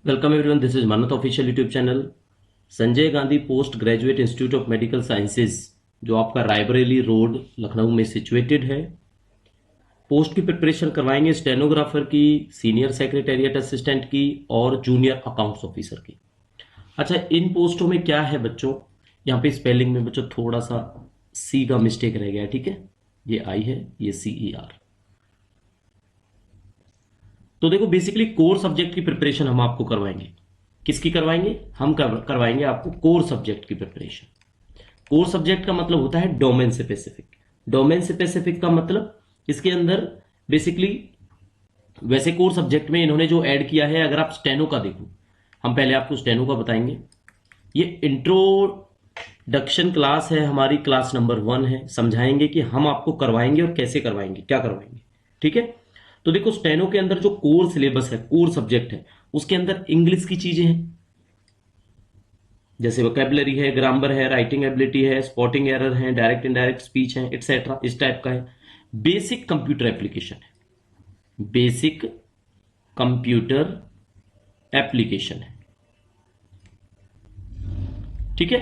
Welcome everyone, this is मानत official YouTube channel. Sanjay Gandhi post graduate institute of medical sciences जो आपका Raebareli road Lucknow में situated है, पोस्ट की प्रिपरेशन करवाएंगे स्टेनोग्राफर की, सीनियर सेक्रेटेरिएट असिस्टेंट की और जूनियर अकाउंट्स ऑफिसर की। अच्छा, इन पोस्टों में क्या है बच्चों, यहाँ पे स्पेलिंग में बच्चों थोड़ा सा सी का मिस्टेक रह गया है, ठीक है। ये आई है, ये CER। तो देखो, बेसिकली कोर सब्जेक्ट की प्रिपरेशन हम आपको करवाएंगे। किसकी करवाएंगे? हम करवाएंगे आपको कोर सब्जेक्ट की प्रिपरेशन। कोर सब्जेक्ट का मतलब होता है डोमेन स्पेसिफिक। डोमेन स्पेसिफिक का मतलब इसके अंदर बेसिकली, वैसे कोर सब्जेक्ट में इन्होंने जो ऐड किया है, अगर आप स्टेनो का देखो, हम पहले आपको स्टेनो का बताएंगे। ये इंट्रोडक्शन क्लास है हमारी, क्लास नंबर 1 है। समझाएंगे कि हम आपको करवाएंगे और कैसे करवाएंगे, क्या करवाएंगे, ठीक है। तो देखो, स्टेनो के अंदर जो कोर सिलेबस है, कोर सब्जेक्ट है, उसके अंदर इंग्लिश की चीजें हैं, जैसे वोकैबुलरी है, ग्रामर है, राइटिंग एबिलिटी है, स्पॉटिंग एरर है, डायरेक्ट इनडायरेक्ट स्पीच है, एटसेट्रा, इस टाइप का है। बेसिक कंप्यूटर एप्लीकेशन है, बेसिक कंप्यूटर एप्लीकेशन है, ठीक है।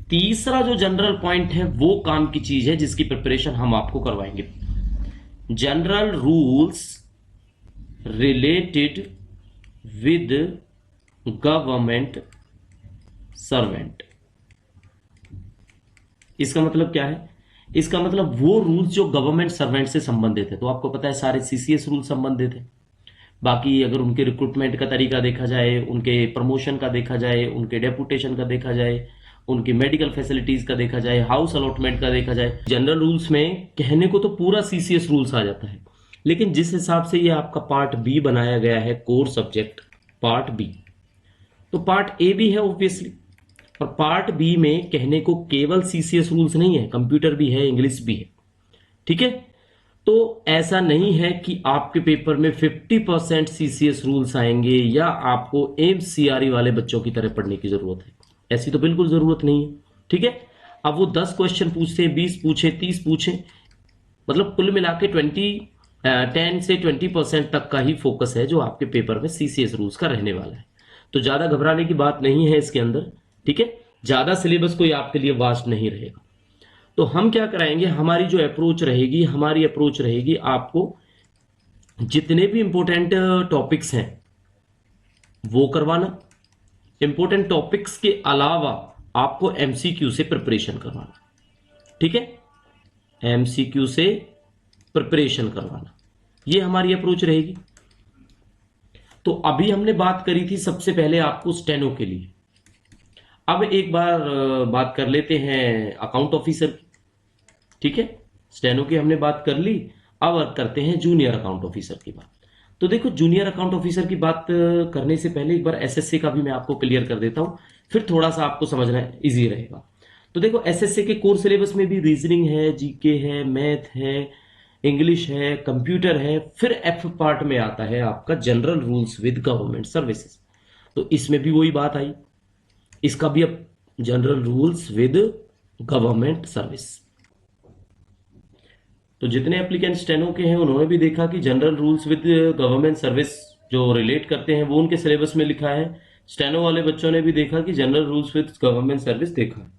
तीसरा जो जनरल पॉइंट है, वो काम की चीज है जिसकी प्रिपरेशन हम आपको करवाएंगे। General rules related with government servant. इसका मतलब क्या है? इसका मतलब वो रूल्स जो गवर्नमेंट सर्वेंट से संबंधित है। तो आपको पता है सारे CCS रूल संबंधित है। बाकी अगर उनके रिक्रूटमेंट का तरीका देखा जाए, उनके प्रमोशन का देखा जाए, उनके डेपुटेशन का देखा जाए, उनकी मेडिकल फैसिलिटीज का देखा जाए, हाउस अलॉटमेंट का देखा जाए, जनरल रूल्स में कहने को तो पूरा CCS रूल्स आ जाता है। लेकिन जिस हिसाब से ये आपका पार्ट बी बनाया गया है, कोर सब्जेक्ट पार्ट बी, तो पार्ट ए भी है ऑब्वियसली, और पार्ट बी में कहने को केवल CCS रूल्स नहीं है, कंप्यूटर भी है, इंग्लिश भी है, ठीक है। तो ऐसा नहीं है कि आपके पेपर में 50% CCS रूल्स आएंगे या आपको एम्स CRE वाले बच्चों की तरह पढ़ने की जरूरत है। ऐसी तो बिल्कुल जरूरत नहीं है, ठीक है। अब वो 10 क्वेश्चन पूछे, 20 पूछे, 30 पूछे, मतलब कुल मिला के 10 से 20% तक का ही फोकस है जो आपके पेपर में CCS रूल्स का रहने वाला है। तो ज्यादा घबराने की बात नहीं है इसके अंदर, ठीक है। ज्यादा सिलेबस कोई आपके लिए वास्ट नहीं रहेगा। तो हम क्या कराएंगे, हमारी जो अप्रोच रहेगी, हमारी अप्रोच रहेगी आपको जितने भी इंपॉर्टेंट टॉपिक्स हैं वो करवाना, इंपॉर्टेंट टॉपिक्स के अलावा आपको MCQ से प्रिपरेशन करवाना, ठीक है। MCQ से प्रिपरेशन करवाना, ये हमारी अप्रोच रहेगी। तो अभी हमने बात करी थी सबसे पहले आपको स्टेनो के लिए। अब एक बार बात कर लेते हैं अकाउंट ऑफिसर की, ठीक है। स्टेनो की हमने बात कर ली, अब करते हैं जूनियर अकाउंट ऑफिसर की बात। तो देखो, जूनियर अकाउंट ऑफिसर की बात करने से पहले एक बार SSA का भी मैं आपको क्लियर कर देता हूं, फिर थोड़ा सा आपको समझना इजी रहेगा। तो देखो, SSA के कोर सिलेबस में भी रीजनिंग है, GK है, मैथ है, इंग्लिश है, कंप्यूटर है, फिर F पार्ट में आता है आपका general rules with government services. तो इसमें भी वही बात आई, इसका भी अब general rules with government service. तो जितने एप्लीकेंट स्टेनो के हैं उन्होंने भी देखा कि general rules with government service जो रिलेट करते हैं वो उनके सिलेबस में लिखा है। स्टेनो वाले बच्चों ने भी देखा कि general rules with government service देखा है।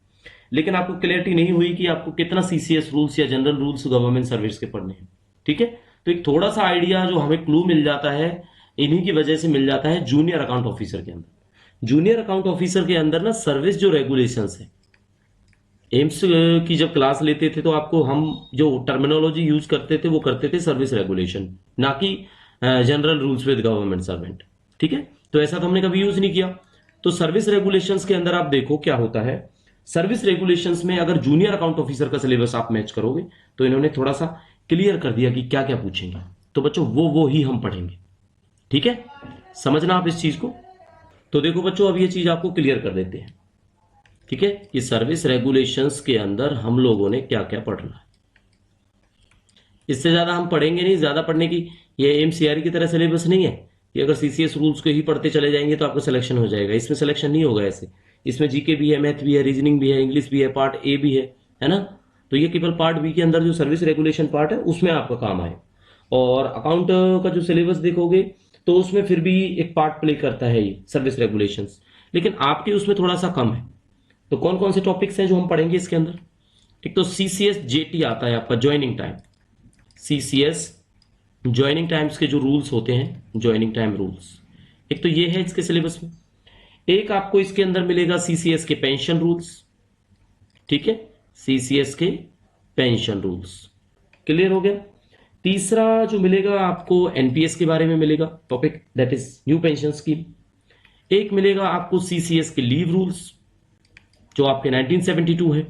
लेकिन आपको क्लैरिटी नहीं हुई कि आपको कितना CCS रूल्स या जनरल रूल्स गवर्नमेंट सर्विस के पढ़ने हैं, ठीक है। तो एक थोड़ा सा आइडिया जो हमें क्लू मिल जाता है, इन्हीं की वजह से मिल जाता है जूनियर अकाउंट ऑफिसर के अंदर। जूनियर अकाउंट ऑफिसर के अंदर ना सर्विस जो रेगुलेशंस है, एम्स की जब क्लास लेते थे तो आपको हम जो टर्मिनोलॉजी यूज करते थे वो करते थे सर्विस रेगुलेशन, ना कि general rules with government servant, ठीक है। तो ऐसा तो हमने कभी यूज नहीं किया। तो सर्विस रेगुलेशंस के अंदर आप देखो क्या होता है। सर्विस रेगुलेशंस में अगर जूनियर अकाउंट ऑफिसर का सिलेबस आप मैच करोगे तो इन्होंने थोड़ा सा क्लियर कर दिया कि क्या क्या पूछेंगे। तो बच्चों वो ही हम पढ़ेंगे, ठीक है। समझना आप इस चीज को। तो देखो बच्चों, अब ये चीज आपको क्लियर कर देते हैं, ठीक है, कि सर्विस रेगुलेशंस के अंदर हम लोगों ने क्या क्या पढ़ना है। इससे ज्यादा हम पढ़ेंगे नहीं, ज्यादा पढ़ने की ये एम्स CRE की तरह सिलेबस नहीं है कि अगर CCS रूल्स को ही पढ़ते चले जाएंगे तो आपका सिलेक्शन हो जाएगा। इसमें सिलेक्शन नहीं होगा ऐसे। इसमें GK भी है, मैथ भी है, रीजनिंग भी है, इंग्लिश भी है, पार्ट A भी है ना। तो ये केवल पार्ट B के अंदर जो सर्विस रेगुलेशन पार्ट है उसमें आपका काम आए। और अकाउंट का जो सिलेबस देखोगे तो उसमें फिर भी एक पार्ट प्ले करता है ये सर्विस रेगुलेशंस, लेकिन आपके उसमें थोड़ा सा कम है। तो कौन कौन से टॉपिक्स हैं जो हम पढ़ेंगे इसके अंदर? एक तो सीसीएस जेटी आता है आपका, joining time. CCS joining times के जो रूल्स होते हैं, ज्वाइनिंग टाइम रूल्स, एक तो ये है इसके सिलेबस में। एक आपको इसके अंदर मिलेगा सीसीएस के पेंशन रूल्स, ठीक है, सीसीएस के पेंशन रूल्स, क्लियर हो गया। तीसरा जो मिलेगा आपको एनपीएस के बारे में मिलेगा topic, that is new pension scheme. एक मिलेगा आपको सीसीएस के लीव रूल्स जो आपके 1972 है,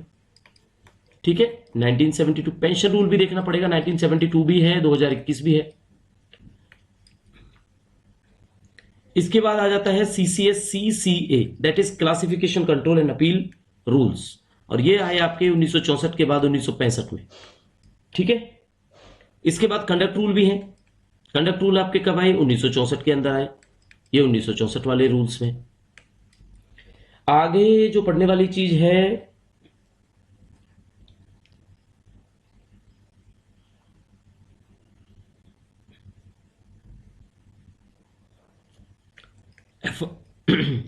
ठीक है, 1972 पेंशन रूल भी देखना पड़ेगा, 1972 भी है, 2021 भी है। इसके बाद आ जाता है CCS CCA, that is classification control and appeal rules, और ये आए आपके 1964 के बाद 1965 में, ठीक है। इसके बाद कंडक्ट रूल भी है। कंडक्ट रूल आपके कब आए? 1964 के अंदर आए, ये 1964 वाले रूल्स में। आगे जो पढ़ने वाली चीज है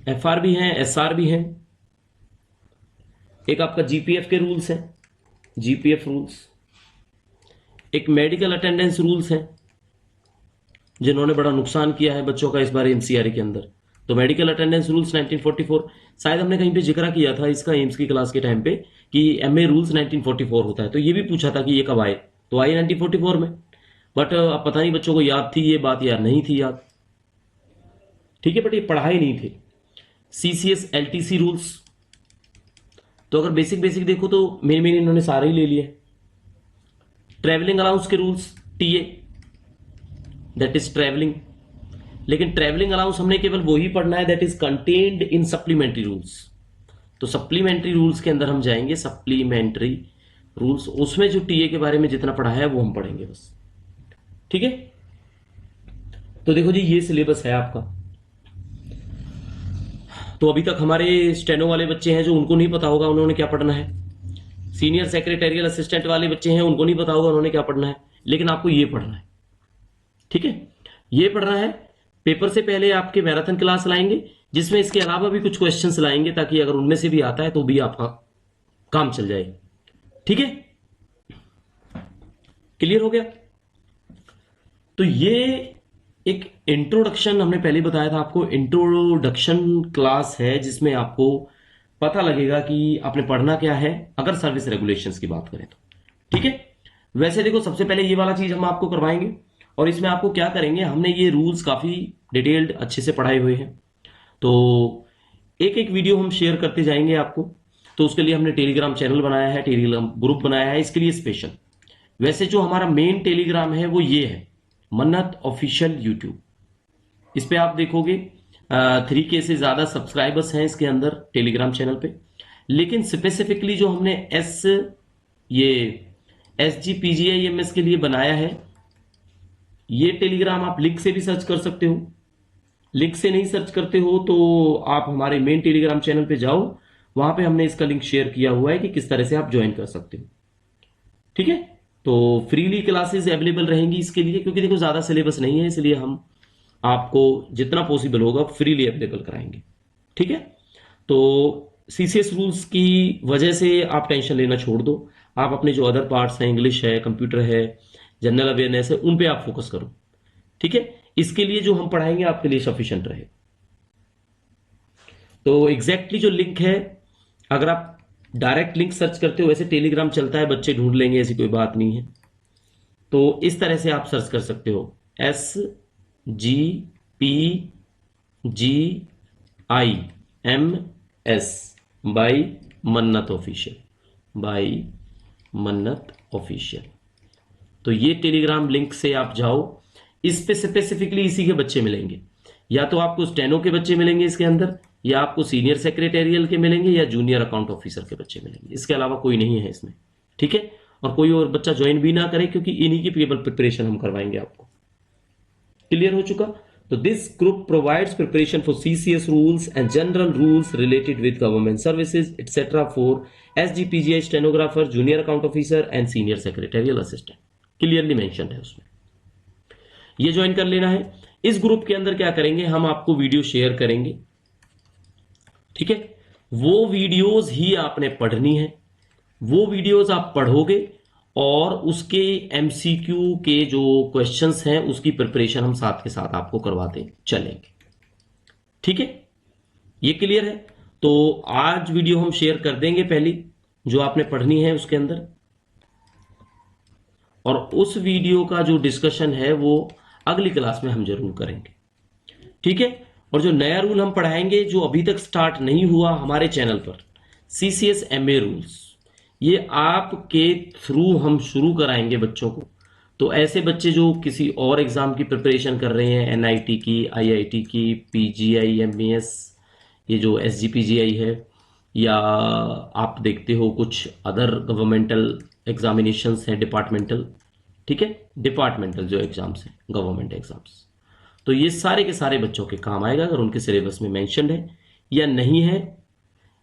एफआर भी है, एसआर भी है। एक आपका जीपीएफ के रूल्स हैं, जीपीएफ रूल्स। एक मेडिकल अटेंडेंस रूल्स हैं, जिन्होंने बड़ा नुकसान किया है बच्चों का इस बार एमसीआरए के अंदर। तो मेडिकल अटेंडेंस रूल्स 1944, शायद हमने कहीं पे जिक्र किया था इसका एम्स की क्लास के टाइम पे कि एमए रूल्स 1944 होता है। तो ये भी पूछा था कि ये कब आए, तो आए 1944 में, बट अब पता नहीं बच्चों को याद थी ये बात या नहीं थी याद, ठीक है, बट ये पढ़ाई नहीं थी। सीसीएस एलटीसी रूल्स, तो अगर बेसिक बेसिक देखो तो मेन मेन इन्होंने सारे ही ले लिए। ट्रैवलिंग अलाउंस के rules, TA, that is travelling, लेकिन ट्रैवलिंग अलाउंस हमने केवल वही पढ़ना है that is contained in supplementary rules. तो सप्लीमेंट्री रूल्स के अंदर हम जाएंगे, सप्लीमेंट्री रूल्स, उसमें जो टीए के बारे में जितना पढ़ा है वो हम पढ़ेंगे बस, ठीक है। तो देखो जी ये सिलेबस है आपका। तो अभी तक हमारे स्टेनो वाले बच्चे हैं जो उनको नहीं पता होगा उन्होंने क्या पढ़ना है, सीनियर सेक्रेटेरियल असिस्टेंट वाले बच्चे हैं उनको नहीं पता होगा उन्होंने क्या पढ़ना है, लेकिन आपको ये पढ़ना है, ठीक है, ये पढ़ना है। पेपर से पहले आपके मैराथन क्लास लाएंगे जिसमें इसके अलावा भी कुछ क्वेश्चंस लाएंगे, ताकि अगर उनमें से भी आता है तो भी आपका काम चल जाए, ठीक है, क्लियर हो गया। तो ये एक इंट्रोडक्शन हमने पहले बताया था आपको, इंट्रोडक्शन क्लास है जिसमें आपको पता लगेगा कि आपने पढ़ना क्या है अगर सर्विस रेगुलेशंस की बात करें तो, ठीक है। वैसे देखो सबसे पहले ये वाला चीज हम आपको करवाएंगे, और इसमें आपको क्या करेंगे, हमने ये रूल्स काफी डिटेल्ड अच्छे से पढ़ाए हुए हैं, तो एक एक वीडियो हम शेयर करते जाएंगे आपको। तो उसके लिए हमने टेलीग्राम चैनल बनाया है, टेलीग्राम ग्रुप बनाया है इसके लिए स्पेशल। वैसे जो हमारा मेन टेलीग्राम है वो ये है, मन्नत ऑफिशियल यूट्यूब। इस पे आप देखोगे 3K से ज्यादा सब्सक्राइबर्स हैं इसके अंदर टेलीग्राम चैनल पे, लेकिन स्पेसिफिकली जो हमने ये SGPGIMS के लिए बनाया है, ये टेलीग्राम आप लिंक से भी सर्च कर सकते हो। लिंक से नहीं सर्च करते हो तो आप हमारे मेन टेलीग्राम चैनल पे जाओ, वहां पे हमने इसका लिंक शेयर किया हुआ है कि किस तरह से आप ज्वाइन कर सकते हो, ठीक है। तो फ्रीली क्लासेस अवेलेबल रहेंगी इसके लिए, क्योंकि देखो ज्यादा सिलेबस नहीं है, इसलिए हम आपको जितना पॉसिबल होगा फ्रीली अवेलेबल कराएंगे, ठीक है। तो सीसीएस रूल्स की वजह से आप टेंशन लेना छोड़ दो, आप अपने जो अदर पार्ट्स हैं, इंग्लिश है, कंप्यूटर है, जनरल अवेयरनेस है, उन पे आप फोकस करो, ठीक है। इसके लिए जो हम पढ़ाएंगे आपके लिए सफिशिएंट रहे। तो एग्जैक्टली जो लिंक है, अगर आप डायरेक्ट लिंक सर्च करते हो, वैसे टेलीग्राम चलता है, बच्चे ढूंढ लेंगे, ऐसी कोई बात नहीं है। तो इस तरह से आप सर्च कर सकते हो, SGPGIMS बाई मन्नत ऑफिशियल, बाई मन्नत ऑफिशियल। तो ये टेलीग्राम लिंक से आप जाओ, इस पे स्पेसिफिकली इसी के बच्चे मिलेंगे, या तो आपको स्टेनो के बच्चे मिलेंगे इसके अंदर, या आपको सीनियर सेक्रेटेरियल के मिलेंगे, या जूनियर अकाउंट ऑफिसर के बच्चे मिलेंगे, इसके अलावा कोई नहीं है इसमें, ठीक है। और कोई और बच्चा ज्वाइन भी ना करे, क्योंकि इन्हीं की केवल प्रिपरेशन हम करवाएंगे आपको, क्लियर हो चुका। तो this group provides preparation for CCS rules and general rules related with government services etcetera for SGPGI stenographer, junior account officer and senior secretarial assistant, clearly mentioned है उसमें, ये ज्वाइन कर लेना है। इस ग्रुप के अंदर क्या करेंगे, हम आपको वीडियो शेयर करेंगे, ठीक है। वो वीडियोस ही आपने पढ़नी है, वो वीडियोस आप पढ़ोगे और उसके एमसीक्यू के जो क्वेश्चंस हैं उसकी प्रिपरेशन हम साथ के साथ आपको करवाते चलेंगे, ठीक है। ये क्लियर है। तो आज वीडियो हम शेयर कर देंगे पहली, जो आपने पढ़नी है उसके अंदर, और उस वीडियो का जो डिस्कशन है वो अगली क्लास में हम जरूर करेंगे, ठीक है। और जो नया रूल हम पढ़ाएंगे जो अभी तक स्टार्ट नहीं हुआ हमारे चैनल पर, सीसीएस एमए रूल्स, ये आपके थ्रू हम शुरू कराएंगे बच्चों को। तो ऐसे बच्चे जो किसी और एग्जाम की प्रिपरेशन कर रहे हैं, एनआईटी की, आईआईटी की, पीजीआई, एमईएस, ये जो एसजीपीजीआई है, या आप देखते हो कुछ अदर गवर्नमेंटल एग्जामिनेशंस हैं डिपार्टमेंटल, ठीक है, डिपार्टमेंटल जो एग्जाम्स हैं गवर्नमेंट एग्जाम्स, तो ये सारे के सारे बच्चों के काम आएगा अगर उनके सिलेबस में मेंशन है या नहीं है,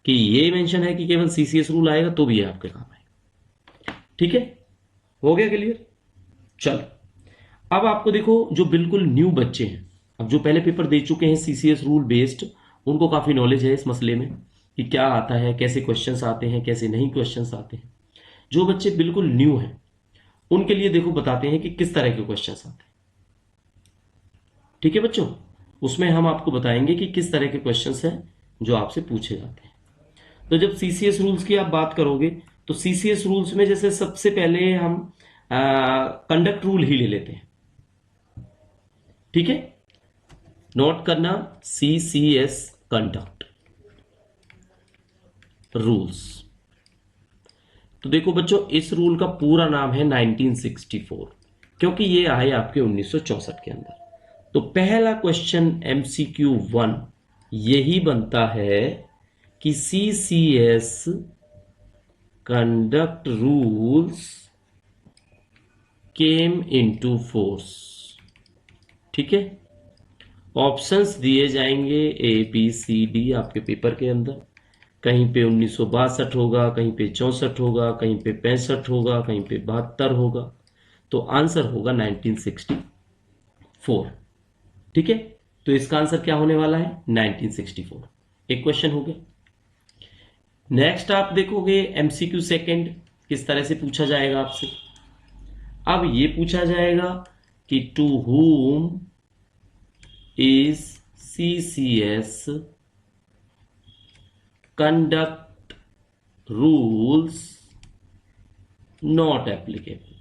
कि ये मेंशन है कि केवल सीसीएस रूल आएगा तो भी ये आपके काम आएगा, ठीक है। हो गया क्लियर। चलो अब आपको देखो, जो बिल्कुल न्यू बच्चे हैं, अब जो पहले पेपर दे चुके हैं सीसीएस रूल बेस्ड, उनको काफी नॉलेज है इस मसले में कि क्या आता है, कैसे क्वेश्चंस आते हैं, कैसे नहीं क्वेश्चंस आते हैं। जो बच्चे बिल्कुल न्यू हैं उनके लिए देखो बताते हैं कि किस तरह के क्वेश्चंस आते हैं, ठीक है बच्चों। उसमें हम आपको बताएंगे कि किस तरह के क्वेश्चंस हैं जो आपसे पूछे जाते हैं। तो जब सीसीएस रूल्स की आप बात करोगे तो सीसीएस रूल्स में जैसे सबसे पहले हम कंडक्ट रूल ही ले लेते हैं, ठीक है। नोट करना, सीसीएस कंडक्ट रूल्स। तो देखो बच्चों, इस रूल का पूरा नाम है 1964, क्योंकि ये आए आपके 1964 के अंदर। तो पहला क्वेश्चन एमसीक्यू 1 यही बनता है कि CCS conduct rules came into force, ठीक है। ऑप्शंस दिए जाएंगे ए बी सी डी आपके पेपर के अंदर, कहीं पे 1962 होगा, कहीं पे 64 होगा, कहीं पे 65 होगा, कहीं पे 72 होगा, तो आंसर होगा 1964, ठीक है। तो इसका आंसर क्या होने वाला है, 1964। एक क्वेश्चन हो गया। नेक्स्ट आप देखोगे एमसीक्यू सेकंड, किस तरह से पूछा जाएगा आपसे। अब ये पूछा जाएगा कि to whom is CCS conduct rules not applicable।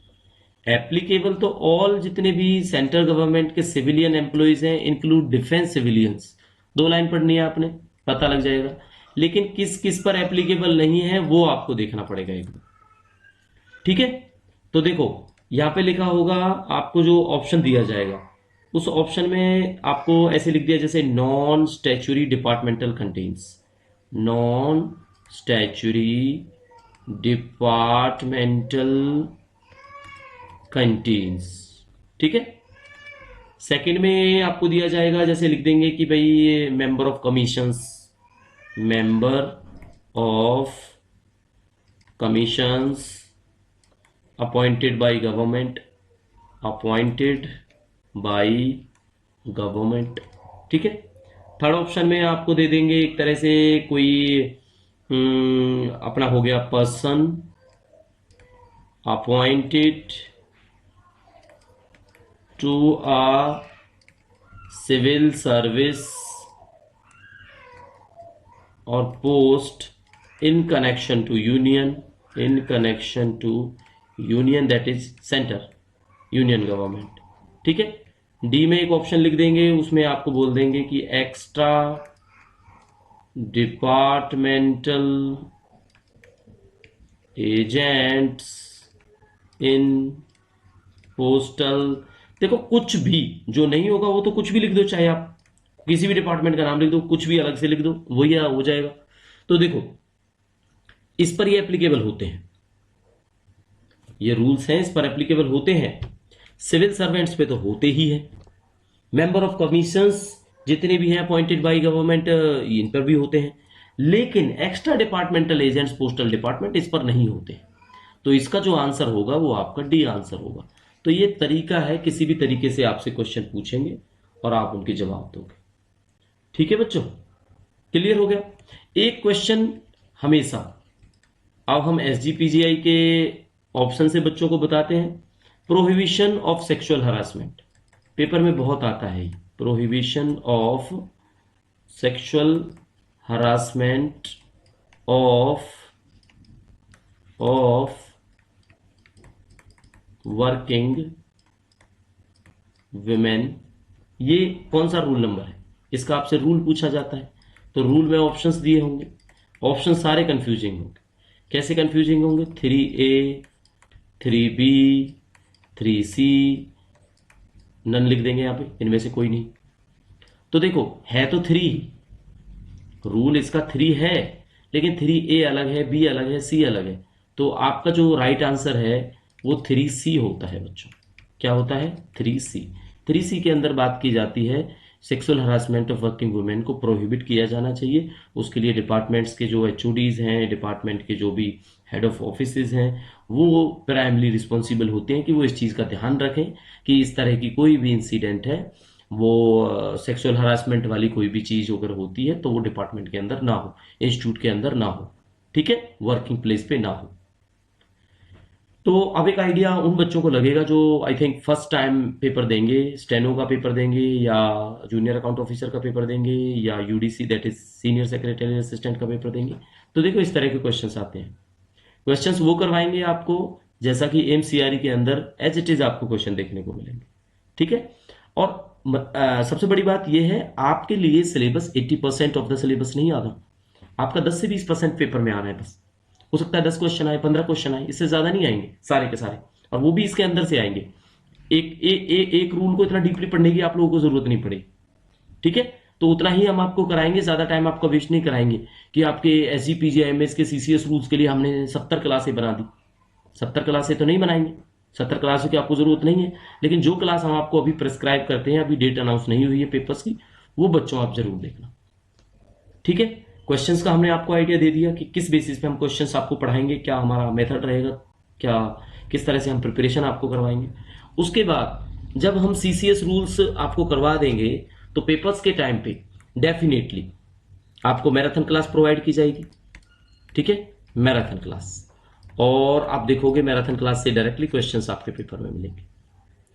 Applicable तो ऑल जितने भी सेंट्रल गवर्नमेंट के सिविलियन एम्प्लॉइज हैं, इंक्लूड डिफेंस सिविलियंस, 2 लाइन पढ़नी है आपने, पता लग जाएगा। लेकिन किस किस पर एप्लीकेबल नहीं है वो आपको देखना पड़ेगा एक बार, ठीक है। तो देखो यहां पे लिखा होगा, आपको जो ऑप्शन दिया जाएगा उस ऑप्शन में आपको ऐसे लिख दिया जैसे non statutory departmental contains, non statutory departmental contains, ठीक है। सेकंड में आपको दिया जाएगा, जैसे लिख देंगे कि भाई member of commissions, member of commissions appointed by government, appointed by government, ठीक है। थर्ड ऑप्शन में आपको दे देंगे एक तरह से कोई अपना हो गया person appointed to a civil service or post in connection to union, in connection to union that is centre, union government, ठीक है। डी में एक ऑप्शन लिख देंगे, उसमें आपको बोल देंगे कि एक्स्ट्रा डिपार्टमेंटल एजेंट्स इन पोस्टल। देखो कुछ भी जो नहीं होगा वो तो कुछ भी लिख दो, चाहे आप किसी भी डिपार्टमेंट का नाम लिख दो, कुछ भी अलग से लिख दो, वही हो जाएगा। तो देखो इस पर ये एप्लीकेबल होते हैं, ये रूल्स हैं, इस पर एप्लीकेबल होते हैं। सिविल सर्वेंट्स पे तो होते ही हैं, मेंबर ऑफ कमीशंस जितने भी हैं अपॉइंटेड बाय गवर्नमेंट इन पर भी होते हैं, लेकिन extra departmental agents postal department इस पर नहीं होते। तो इसका जो आंसर होगा वो आपका डी आंसर होगा। तो ये तरीका है, किसी भी तरीके से आपसे क्वेश्चन पूछेंगे और आप उनके जवाब दोगे। ठीक है बच्चों, क्लियर हो गया। एक क्वेश्चन हमेशा, अब हम एसजीपीजीआई के ऑप्शन से बच्चों को बताते हैं। Prohibition of sexual harassment, paper में बहुत आता है। Prohibition of sexual harassment of working women, ये कौन सा रूल नंबर है, इसका आपसे रूल पूछा जाता है। तो रूल में ऑप्शंस दिए होंगे, ऑप्शन सारे कंफ्यूजिंग होंगे। कैसे कंफ्यूजिंग होंगे? 3A, 3B, 3C, नन लिख देंगे यहाँ पे, इनमें से कोई नहीं। तो देखो, है तो 3, रूल इसका 3 है, लेकिन 3A अलग है, B अलग है, C अलग है। तो आपका जो राइट आंसर है वो 3C होता है बच्चों। क्या होता है? 3C। 3C के अंदर बात की जाती है sexual harassment of working women को प्रोहिबिट किया जाना चाहिए। उसके लिए डिपार्टमेंट्स के जो HODs हैं, डिपार्टमेंट के जो भी हेड ऑफ ऑफिसेज हैं, वो प्राइमली रिस्पॉन्सिबल होते हैं कि वो इस चीज़ का ध्यान रखें कि इस तरह की कोई भी इंसिडेंट है, वो सेक्सुअल हरासमेंट वाली कोई भी चीज़ अगर होती है तो वो डिपार्टमेंट के अंदर ना हो, इंस्टीट्यूट के अंदर ना हो, ठीक है, वर्किंग प्लेस पे ना हो। तो अब एक आइडिया उन बच्चों को लगेगा जो I think first time paper देंगे, स्टेनो का पेपर देंगे या जूनियर अकाउंट ऑफिसर का पेपर देंगे या UDC that is senior secretary assistant का पेपर देंगे। तो देखो इस तरह के क्वेश्चंस आते हैं। क्वेश्चंस वो करवाएंगे आपको जैसा कि एमसीआरई के अंदर एज इट इज आपको क्वेश्चन देखने को मिलेंगे, ठीक है। और सबसे बड़ी बात यह है, आपके लिए सिलेबस 80% ऑफ द सिलेबस नहीं आ रहा, आपका 10 से 20% पेपर में आ रहा है बस। हो सकता है 10 क्वेश्चन आए, 15 क्वेश्चन आए, इससे ज्यादा नहीं आएंगे सारे के सारे, और वो भी इसके अंदर से आएंगे। एक रूल को इतना डीपली पढ़ने की आप लोगों को जरूरत नहीं पड़ेगी, ठीक है। तो उतना ही हम आपको कराएंगे, ज्यादा टाइम आपका वेस्ट नहीं कराएंगे कि आपके SGPGIMS के CCS रूल्स के लिए हमने 70 क्लासें बना दी। 70 क्लासें तो नहीं बनाएंगे, 70 क्लासों की आपको जरूरत नहीं है, लेकिन जो क्लास हम आपको अभी प्रेस्क्राइब करते हैं, अभी डेट अनाउंस नहीं हुई है पेपर्स की, वो बच्चों आप जरूर देखना, ठीक है। क्वेश्चंस का हमने आपको आइडिया दे दिया कि किस बेसिस पे हम क्वेश्चंस आपको पढ़ाएंगे, क्या हमारा मेथड रहेगा, क्या किस तरह से हम प्रिपरेशन आपको करवाएंगे। उसके बाद जब हम CCS रूल्स आपको करवा देंगे तो पेपर्स के टाइम पे डेफिनेटली आपको मैराथन क्लास प्रोवाइड की जाएगी, ठीक है, मैराथन क्लास। और आप देखोगे मैराथन क्लास से डायरेक्टली क्वेश्चंस आपके पेपर में मिलेंगे,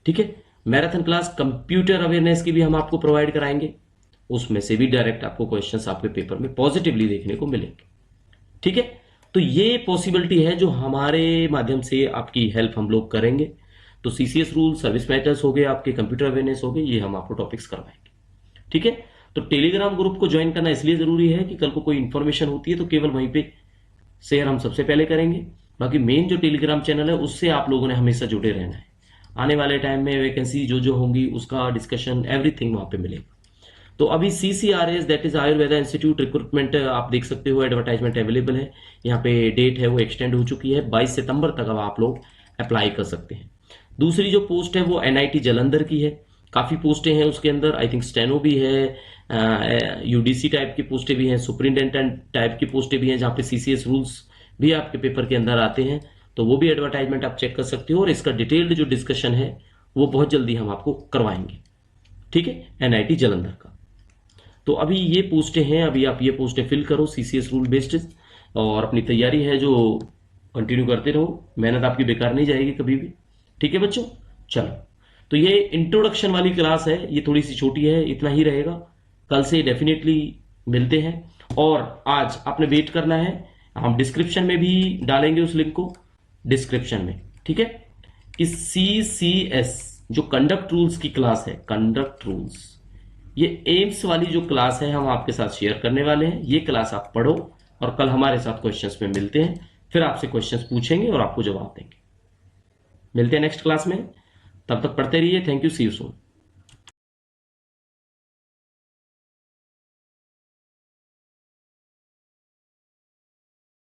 ठीक है। मैराथन क्लास कंप्यूटर अवेयरनेस की भी हम आपको प्रोवाइड कराएंगे, उसमें से भी डायरेक्ट आपको क्वेश्चंस आपके पेपर में पॉजिटिवली देखने को मिलेंगे, ठीक है। तो ये पॉसिबिलिटी है जो हमारे माध्यम से आपकी हेल्प हम लोग करेंगे। तो CCS रूल, सर्विस मैटर्स हो गए, आपके कंप्यूटर अवेयरनेस हो गए, ये हम आपको टॉपिक्स करवाएंगे, ठीक है। तो टेलीग्राम ग्रुप को ज्वाइन करना इसलिए जरूरी है कि कल को कोई इंफॉर्मेशन होती है तो केवल वहीं पे शेयर हम सबसे पहले करेंगे। बाकी मेन जो टेलीग्राम चैनल है उससे आप लोगों ने हमेशा जुड़े रहना है। आने वाले टाइम में वैकेंसी जो होंगी उसका डिस्कशन एवरीथिंग वहां पे मिलेगा। तो अभी CCRS that is Ayurveda institute recruitment आप देख सकते हो, एडवर्टाइजमेंट अवेलेबल है, यहाँ पे डेट है वो एक्सटेंड हो चुकी है, 22 सितंबर तक अब आप लोग अप्लाई कर सकते हैं। दूसरी जो पोस्ट है वो NIT जालंधर की है, काफी पोस्टें हैं उसके अंदर, आई थिंक स्टेनो भी है, UDC टाइप की पोस्टें भी हैं, सुपरिंटेंडेंट टाइप की पोस्टें भी हैं, जहाँ पे CCS रूल्स भी आपके पेपर के अंदर आते हैं। तो वो भी एडवर्टाइजमेंट आप चेक कर सकते हो, और इसका डिटेल्ड जो डिस्कशन है वो बहुत जल्दी हम आपको करवाएंगे, ठीक है, NIT जालंधर का। तो अभी ये पोस्टें हैं, अभी आप ये पोस्टें फिल करो CCS रूल बेस्ड, और अपनी तैयारी है जो कंटिन्यू करते रहो, मेहनत आपकी बेकार नहीं जाएगी कभी भी, ठीक है बच्चों। चलो, तो ये इंट्रोडक्शन वाली क्लास है, ये थोड़ी सी छोटी है, इतना ही रहेगा। कल से डेफिनेटली मिलते हैं, और आज आपने वेट करना है, हम डिस्क्रिप्शन में भी डालेंगे उस लिंक को, डिस्क्रिप्शन में, ठीक है, कि CCS जो कंडक्ट रूल्स की क्लास है, कंडक्ट रूल्स, ये एम्स वाली जो क्लास है हम आपके साथ शेयर करने वाले हैं। ये क्लास आप पढ़ो और कल हमारे साथ क्वेश्चंस में मिलते हैं, फिर आपसे क्वेश्चंस पूछेंगे और आपको जवाब देंगे। मिलते हैं नेक्स्ट क्लास में, तब तक पढ़ते रहिए। Thank you, see you soon.